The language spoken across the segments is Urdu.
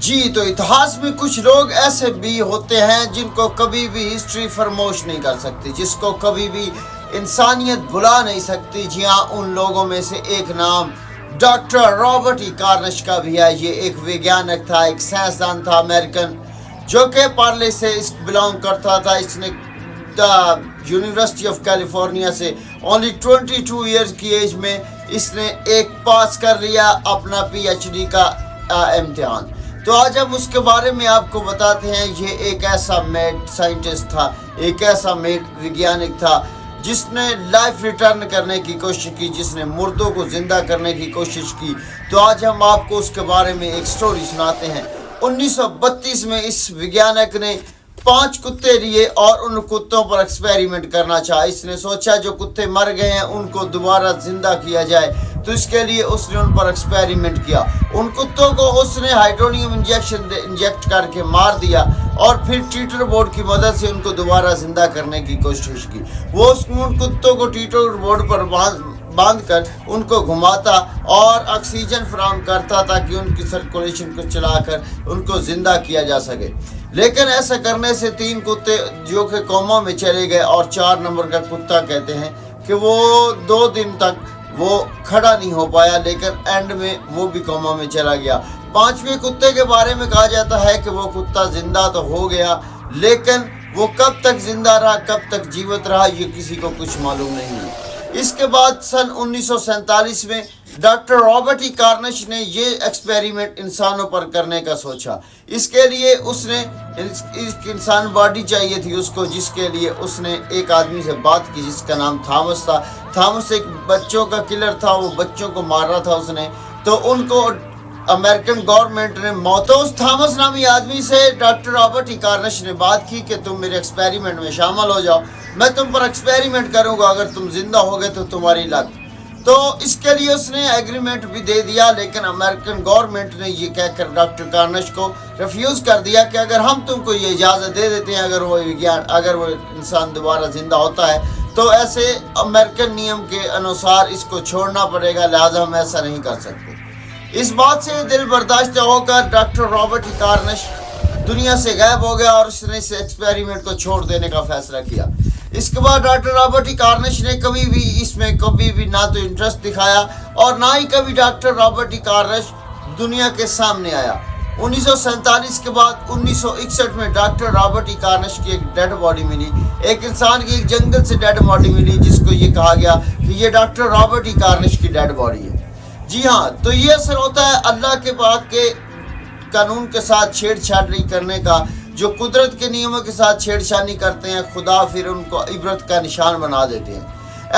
جی تو اتہاس میں کچھ لوگ ایسے بھی ہوتے ہیں جن کو کبھی بھی ہسٹری فراموش نہیں کر سکتی، جس کو کبھی بھی انسانیت بھلا نہیں سکتی۔ جی ہاں، ان لوگوں میں سے ایک نام ڈاکٹر رابرٹ ای کارنش کا بھی ہے۔ یہ ایک ویگیانک تھا، ایک سائنسدان تھا امریکن، جو کہ پارلے سے اس بلانگ کرتا تھا۔ اس نے یونیورسٹی آف کیلیفورنیا سے اونلی 22 ایئرز کی ایج میں اس نے ایک پاس کر لیا اپنا پی ایچ ڈی کا امتحان۔ تو آج ہم اس کے بارے میں آپ کو بتاتے ہیں۔ یہ ایک ایسا میڈ سائنٹسٹ تھا، ایک ایسا میڈ ویگیانک تھا جس نے لائف ریٹرن کرنے کی کوشش کی، جس نے مردوں کو زندہ کرنے کی کوشش کی۔ تو آج ہم آپ کو اس کے بارے میں ایک سٹوری سناتے ہیں۔ 1932 میں اس ویگیانک نے 5 کتے لیے اور ان کتوں پر ایکسپیریمنٹ کرنا چاہا۔ اس نے سوچا جو کتے مر گئے ہیں ان کو دوبارہ زندہ کیا جائے، تو اس کے لیے اس نے ان پر ایکسپیریمنٹ کیا۔ ان کتوں کو اس نے ہائیڈرونیم انجیکٹ کر کے مار دیا اور پھر ٹیٹر بورڈ کی مدد سے ان کو دوبارہ زندہ کرنے کی کوشش کی۔ وہ ان کتوں کو ٹیٹر بورڈ پر باندھ کر ان کو گھماتا اور آکسیجن فراہم کرتا تاکہ ان کی سرکولیشن کو چلا کر ان کو زندہ کیا جا سکے۔ لیکن ایسا کرنے سے 3 کتے جو کہ کوما میں چلے گئے، اور 4 نمبر کا کتا کہتے ہیں کہ وہ 2 دن تک وہ کھڑا نہیں ہو پایا، لیکن اینڈ میں وہ بھی کوما میں چلا گیا۔ 5ویں کتے کے بارے میں کہا جاتا ہے کہ وہ کتا زندہ تو ہو گیا، لیکن وہ کب تک زندہ رہا، کب تک جیوت رہا، یہ کسی کو کچھ معلوم نہیں ہے۔ اس کے بعد سن 1947 میں ڈاکٹر رابرٹ ای کارنش نے یہ ایکسپیریمنٹ انسانوں پر کرنے کا سوچا۔ اس کے لیے اس نے ایک انسان باڈی چاہیے تھی اس کو، جس کے لیے اس نے ایک آدمی سے بات کی جس کا نام تھامس تھا۔ تھامس ایک بچوں کا کلر تھا، وہ بچوں کو مار رہا تھا اس نے، تو ان کو امریکن گورنمنٹ نے موت۔ تو اس تھامس نامی آدمی سے ڈاکٹر رابرٹ ای کارنش نے بات کی کہ تم میرے ایکسپیریمنٹ میں شامل ہو جاؤ، میں تم پر ایکسپیریمنٹ کروں گا، اگر تم زندہ ہو گئے تو تمہاری لک۔ تو اس کے لیے اس نے ایگریمنٹ بھی دے دیا، لیکن امریکن گورنمنٹ نے یہ کہہ کر ڈاکٹر کارنش کو ریفیوز کر دیا کہ اگر ہم تم کو یہ اجازت دے دیتے ہیں، اگر وہ انسان دوبارہ زندہ ہوتا ہے تو ایسے امریکن نیم کے انوسار اس کو چھوڑنا پڑے گا، لہٰذا ہم ایسا نہیں کر سکتے۔ اس بات سے دل برداشتہ ہو کر ڈاکٹر رابرٹ ای کارنش دنیا سے غائب ہو گیا اور اس نے اس ایکسپیریمنٹ کو چھوڑ دینے کا فیصلہ کیا۔ اس کے بعد ڈاکٹر رابرٹ ای کارنش نے کبھی بھی نہ تو انٹرسٹ دکھایا اور نہ ہی کبھی ڈاکٹر رابرٹ ای کارنش دنیا کے سامنے آیا۔ 1947 کے بعد 1961 میں ڈاکٹر رابرٹ ای کارنش کی ایک ڈیڈ باڈی ملی، ایک انسان کی ایک جنگل سے ڈیڈ باڈی ملی، جس کو یہ کہا گیا کہ یہ ڈاکٹر رابرٹ ای کارنش کی ڈیڈ باڈی ہے۔ جی ہاں، تو یہ اثر ہوتا ہے اللہ کے پاک کے قانون کے ساتھ چھیڑ چھاڑی کرنے کا۔ جو قدرت کے نیموں کے ساتھ چھیڑ چھانی کرتے ہیں، خدا پھر ان کو عبرت کا نشان بنا دیتے ہیں۔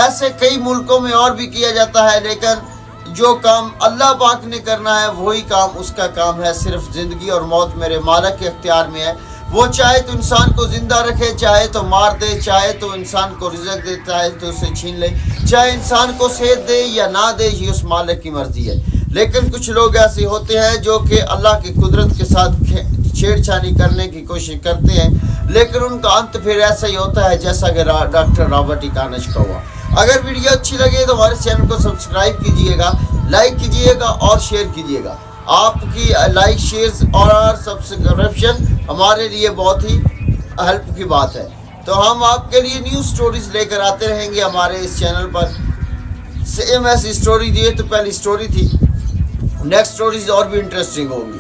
ایسے کئی ملکوں میں اور بھی کیا جاتا ہے، لیکن جو کام اللہ پاک نے کرنا ہے وہی کام اس کا کام ہے۔ صرف زندگی اور موت میرے مالک کے اختیار میں ہے، وہ چاہے تو انسان کو زندہ رکھے، چاہے تو مار دے، چاہے تو انسان کو رزق دے، چاہے تو اسے چھین لے، چاہے انسان کو صحت دے یا نہ دے، یہ اس مالک کی مرضی ہے۔ لیکن کچھ لوگ ایسے ہوتے ہیں جو کہ اللہ کی قدرت کے ساتھ چھیڑ چھانی کرنے کی کوشش کرتے ہیں، لیکن ان کا انت پھر ایسا ہی ہوتا ہے جیسا کہ ڈاکٹر رابرٹ ای کارنش کا ہوا۔ اگر ویڈیو اچھی لگے تو ہمارے چینل کو سبسکرائب کیجئے گا، لائک کیجئے گا اور شیئر کیجئے گا۔ آپ کی لائک، شیئرز اور سبسکرپشن ہمارے لیے بہت ہی ہیلپ کی بات ہے۔ تو ہم آپ کے لیے نیو سٹوریز لے کر آتے رہیں گے ہمارے اس چینل پر۔ سیم ایسی سٹوری دیے تو پہلی سٹوری تھی، نیکسٹ سٹوریز اور بھی انٹرسٹنگ ہوگی۔